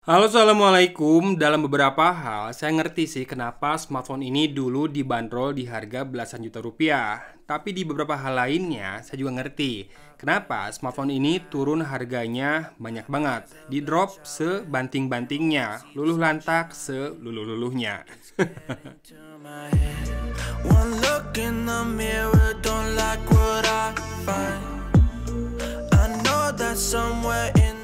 Halo, assalamualaikum. Dalam beberapa hal, saya ngerti sih kenapa smartphone ini dulu dibanderol di harga belasan juta rupiah. Tapi di beberapa hal lainnya, saya juga ngerti kenapa smartphone ini turun harganya banyak banget. Di drop sebanting-bantingnya, luluh lantak seluluh-luluhnya. One look in the mirror, don't like what I find. I know that somewhere in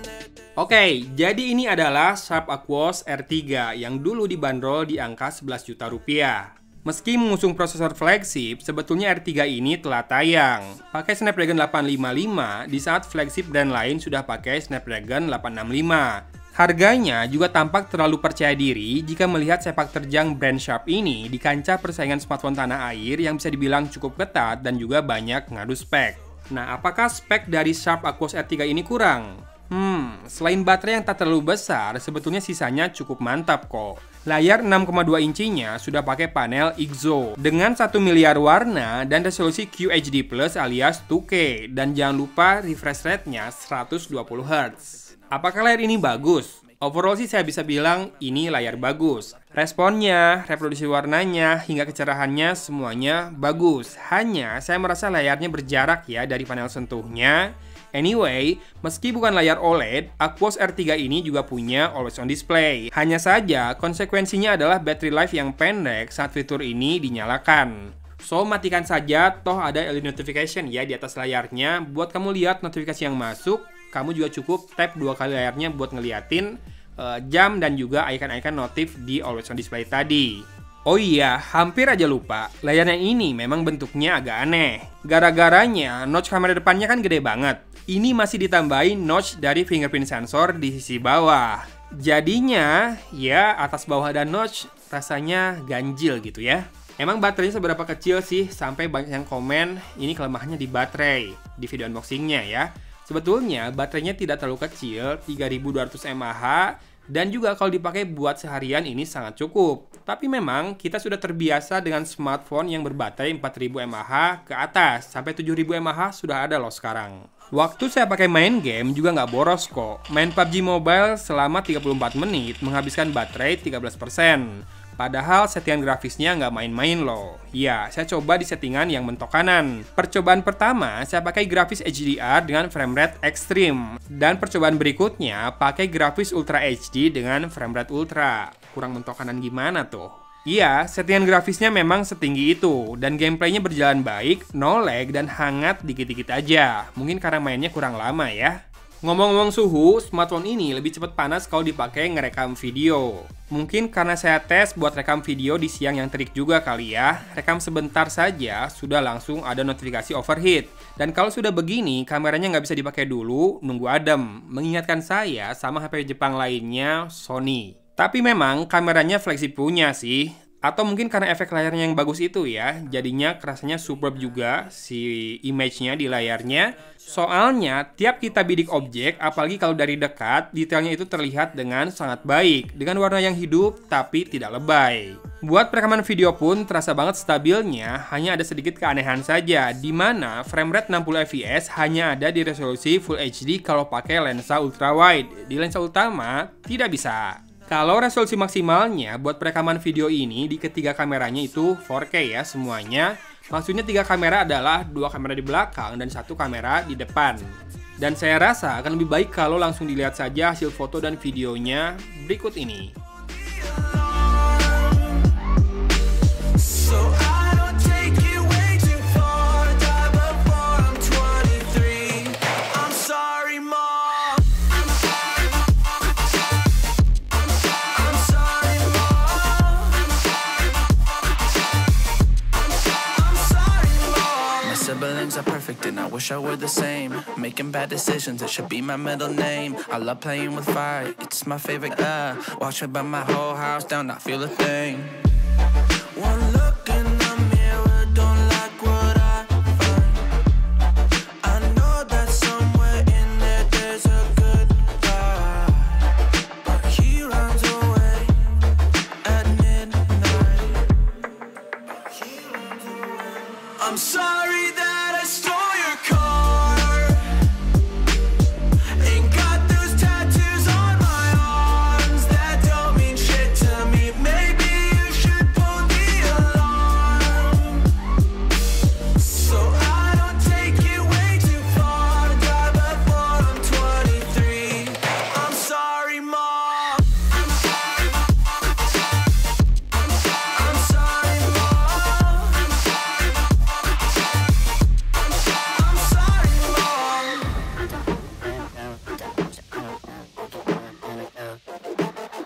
Oke, jadi ini adalah Sharp Aquos R3 yang dulu dibanderol di angka 11 juta rupiah. Meski mengusung prosesor flagship, sebetulnya R3 ini telah tayang. Pakai Snapdragon 855 di saat flagship brand lain sudah pakai Snapdragon 865. Harganya juga tampak terlalu percaya diri jika melihat sepak terjang brand Sharp ini di kancah persaingan smartphone tanah air yang bisa dibilang cukup ketat dan juga banyak ngadu spek. Nah, apakah spek dari Sharp Aquos R3 ini kurang? Selain baterai yang tak terlalu besar, sebetulnya sisanya cukup mantap kok. Layar 6,2 incinya sudah pakai panel IGZO dengan 1 miliar warna dan resolusi QHD+ alias 2K. Dan jangan lupa refresh rate-nya 120 Hz. Apakah layar ini bagus? Overall sih saya bisa bilang ini layar bagus. Responnya, reproduksi warnanya, hingga kecerahannya semuanya bagus. Hanya saya merasa layarnya berjarak ya dari panel sentuhnya. Anyway, meski bukan layar OLED, Aquos R3 ini juga punya always on display. Hanya saja, konsekuensinya adalah battery life yang pendek saat fitur ini dinyalakan. So, matikan saja, toh ada LED notification ya di atas layarnya. Buat kamu lihat notifikasi yang masuk, kamu juga cukup tap 2 kali layarnya buat ngeliatin jam dan juga icon-icon notif di always on display tadi. Oh iya, hampir aja lupa, layarnya ini memang bentuknya agak aneh. Gara-garanya, notch kamera depannya kan gede banget. Ini masih ditambahin notch dari fingerprint sensor di sisi bawah. Jadinya, ya atas bawah ada notch, rasanya ganjil gitu ya. Emang baterainya seberapa kecil sih? Sampai banyak yang komen, ini kelemahannya di baterai. Di video unboxingnya ya. Sebetulnya, baterainya tidak terlalu kecil, 3200 mAh. Dan juga kalau dipakai buat seharian ini sangat cukup. Tapi memang kita sudah terbiasa dengan smartphone yang berbaterai 4000 mAh ke atas. Sampai 7000 mAh sudah ada loh sekarang. Waktu saya pakai main game juga nggak boros kok. Main PUBG Mobile selama 34 menit menghabiskan baterai 13%. Padahal settingan grafisnya nggak main-main loh. Ya, saya coba di settingan yang mentok kanan. Percobaan pertama, saya pakai grafis HDR dengan frame rate ekstrim. Dan percobaan berikutnya, pakai grafis Ultra HD dengan frame rate ultra. Kurang mentok kanan gimana tuh? Iya, settingan grafisnya memang setinggi itu. Dan gameplaynya berjalan baik, no lag, dan hangat dikit-dikit aja. Mungkin karena mainnya kurang lama ya. Ngomong-ngomong suhu, smartphone ini lebih cepat panas kalau dipakai ngerekam video. Mungkin karena saya tes buat rekam video di siang yang terik juga kali ya. Rekam sebentar saja, sudah langsung ada notifikasi overheat. Dan kalau sudah begini, kameranya nggak bisa dipakai dulu, nunggu adem. Mengingatkan saya sama HP Jepang lainnya, Sony. Tapi memang kameranya flagship punya sih. Atau mungkin karena efek layarnya yang bagus itu ya, jadinya kerasanya superb juga si image-nya di layarnya. Soalnya, tiap kita bidik objek, apalagi kalau dari dekat, detailnya itu terlihat dengan sangat baik. Dengan warna yang hidup, tapi tidak lebay. Buat perekaman video pun terasa banget stabilnya, hanya ada sedikit keanehan saja, di mana frame rate 60 fps hanya ada di resolusi Full HD kalau pakai lensa ultrawide. Di lensa utama, tidak bisa. Kalau resolusi maksimalnya buat perekaman video ini di ketiga kameranya itu 4K ya semuanya. Maksudnya 3 kamera adalah 2 kamera di belakang dan 1 kamera di depan. Dan saya rasa akan lebih baik kalau langsung dilihat saja hasil foto dan videonya berikut ini. Siblings are perfect and I wish I were the same. Making bad decisions, it should be my middle name. I love playing with fire, it's my favorite. Watch me burn my whole house down, not feel a thing. One look in the mirror, don't like what I find. I know that somewhere in there there's a good guy, but he runs away at midnight. I'm sorry that I stole your car and got those tattoos on my arms.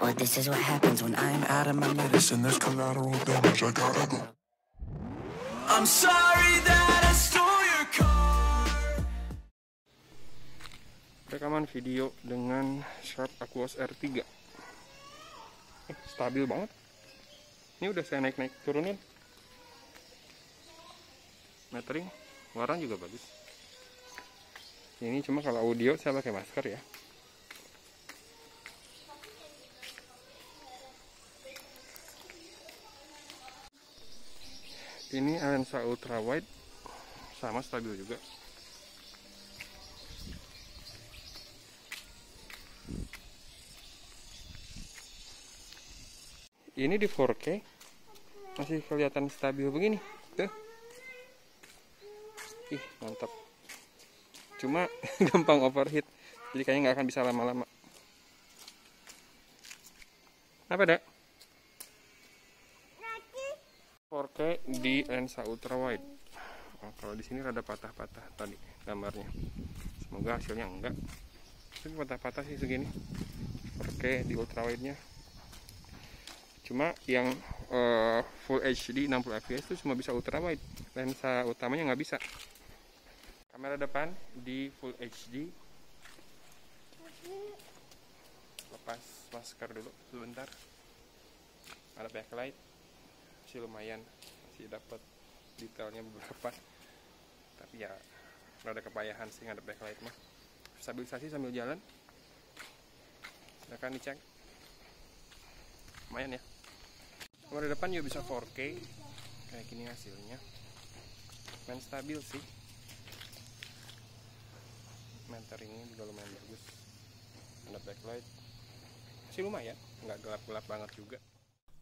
Well, this is what happens when I'm out of my medicine. There's collateral damage, I gotta go. I'm sorry that I stole your car. Rekaman video dengan Sharp Aquos R3. Stabil banget. Ini udah saya naik-naik turunin. Metering, warna juga bagus. Ini cuma kalau audio saya pakai masker ya. Ini lensa ultra wide, sama stabil juga. Ini di 4K masih kelihatan stabil begini. Tuh. Ih, mantap. Cuma gampang overheat, jadi kayaknya nggak akan bisa lama-lama. Apa, Dek? 4K di lensa ultra wide. Oh, kalau di sini rada patah-patah tadi gambarnya. Semoga hasilnya enggak. Tapi patah-patah sih segini. 4K di ultra wide-nya. Cuma yang Full HD 60 fps itu cuma bisa ultra wide. Lensa utamanya nggak bisa. Kamera depan di Full HD. Lepas masker dulu sebentar. Ada backlight. Masih lumayan, masih dapat detailnya beberapa, tapi ya rada kepayahan sih ngadep backlight mah. Stabilisasi sambil jalan, silakan dicek. Lumayan ya. Kamera depan juga bisa 4K kayak gini hasilnya. Main stabil sih. Mentoringnya juga lumayan bagus. Ada backlight, masih lumayan, nggak gelap-gelap banget juga.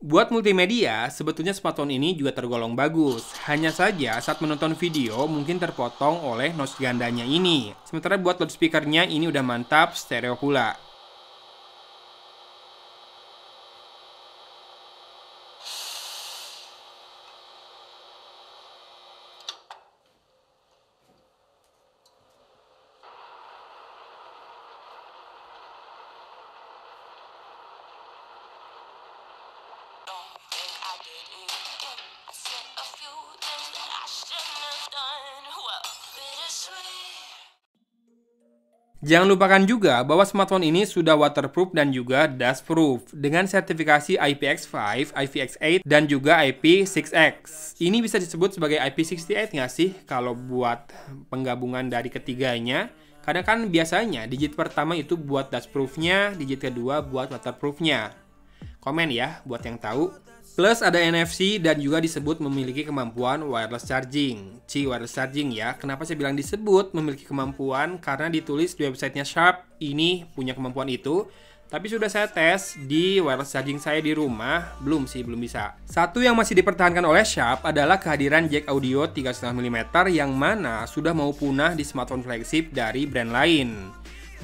Buat multimedia, sebetulnya smartphone ini juga tergolong bagus. Hanya saja saat menonton video mungkin terpotong oleh noise gandanya ini. Sementara buat loudspeakernya ini udah mantap stereo pula. Jangan lupakan juga bahwa smartphone ini sudah waterproof dan juga dustproof dengan sertifikasi IPX5, IPX8, dan juga IP6X. Ini bisa disebut sebagai IP68 nggak sih kalau buat penggabungan dari ketiganya? Karena kan biasanya digit pertama itu buat dustproofnya, digit kedua buat waterproofnya. Komen ya buat yang tahu. Plus ada NFC dan juga disebut memiliki kemampuan wireless charging. Wireless charging ya. Kenapa saya bilang disebut memiliki kemampuan? Karena ditulis di websitenya Sharp ini punya kemampuan itu. Tapi sudah saya tes di wireless charging saya di rumah, belum bisa. Satu yang masih dipertahankan oleh Sharp adalah kehadiran jack audio 3,5 mm yang mana sudah mau punah di smartphone flagship dari brand lain.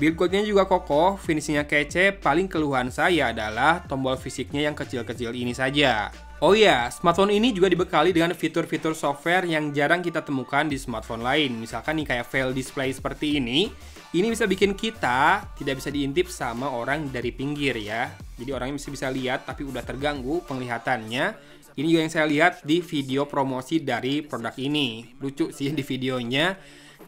Build quality-nya juga kokoh, finishingnya kece, paling keluhan saya adalah tombol fisiknya yang kecil-kecil ini saja. Oh ya, smartphone ini juga dibekali dengan fitur-fitur software yang jarang kita temukan di smartphone lain. Misalkan nih kayak fail display seperti ini bisa bikin kita tidak bisa diintip sama orang dari pinggir ya. Jadi orangnya bisa lihat tapi udah terganggu penglihatannya. Ini juga yang saya lihat di video promosi dari produk ini. Lucu sih di videonya.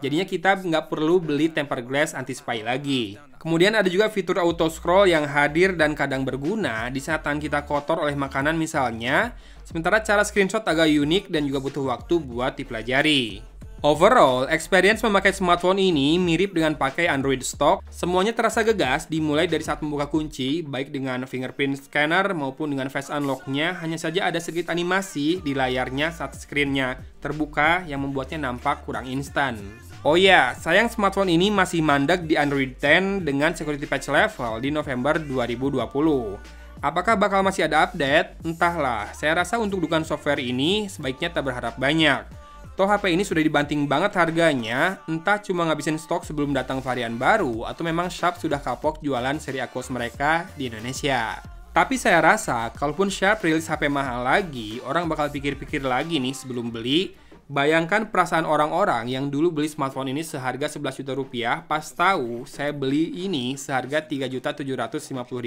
Jadinya kita nggak perlu beli tempered glass anti-spy lagi. Kemudian ada juga fitur auto scroll yang hadir dan kadang berguna di saat tangan kita kotor oleh makanan misalnya. Sementara cara screenshot agak unik dan juga butuh waktu buat dipelajari. Overall, experience memakai smartphone ini mirip dengan pakai Android stock. Semuanya terasa gegas dimulai dari saat membuka kunci, baik dengan fingerprint scanner maupun dengan face unlock-nya. Hanya saja ada sedikit animasi di layarnya saat screen-nya terbuka yang membuatnya nampak kurang instan. Oh ya, sayang smartphone ini masih mandek di Android 10 dengan security patch level di November 2020. Apakah bakal masih ada update? Entahlah, saya rasa untuk dukungan software ini sebaiknya tak berharap banyak. Toh HP ini sudah dibanting banget harganya, entah cuma ngabisin stok sebelum datang varian baru, atau memang Sharp sudah kapok jualan seri Aquos mereka di Indonesia. Tapi saya rasa, kalaupun Sharp rilis HP mahal lagi, orang bakal pikir-pikir lagi nih sebelum beli. Bayangkan perasaan orang-orang yang dulu beli smartphone ini seharga 11 juta rupiah pas tahu saya beli ini seharga 3.750.000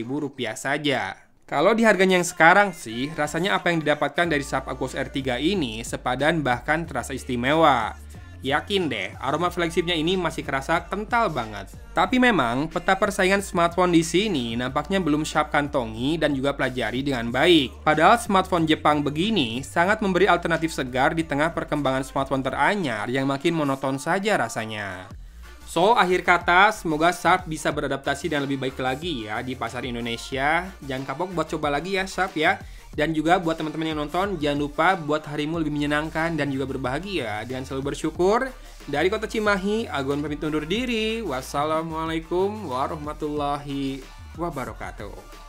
rupiah saja. Kalau di harganya yang sekarang sih, rasanya apa yang didapatkan dari Sharp Aquos R3 ini sepadan bahkan terasa istimewa. Yakin deh, aroma flagshipnya ini masih kerasa kental banget. Tapi memang, peta persaingan smartphone di sini nampaknya belum Sharp kantongi dan juga pelajari dengan baik. Padahal smartphone Jepang begini sangat memberi alternatif segar di tengah perkembangan smartphone teranyar yang makin monoton saja rasanya. So, akhir kata, semoga Sharp bisa beradaptasi dan lebih baik lagi ya di pasar Indonesia. Jangan kapok buat coba lagi ya Sharp ya. Dan juga buat teman-teman yang nonton, jangan lupa buat harimu lebih menyenangkan dan juga berbahagia dengan selalu bersyukur. Dari Kota Cimahi, Agon pamit undur diri. Wassalamualaikum warahmatullahi wabarakatuh.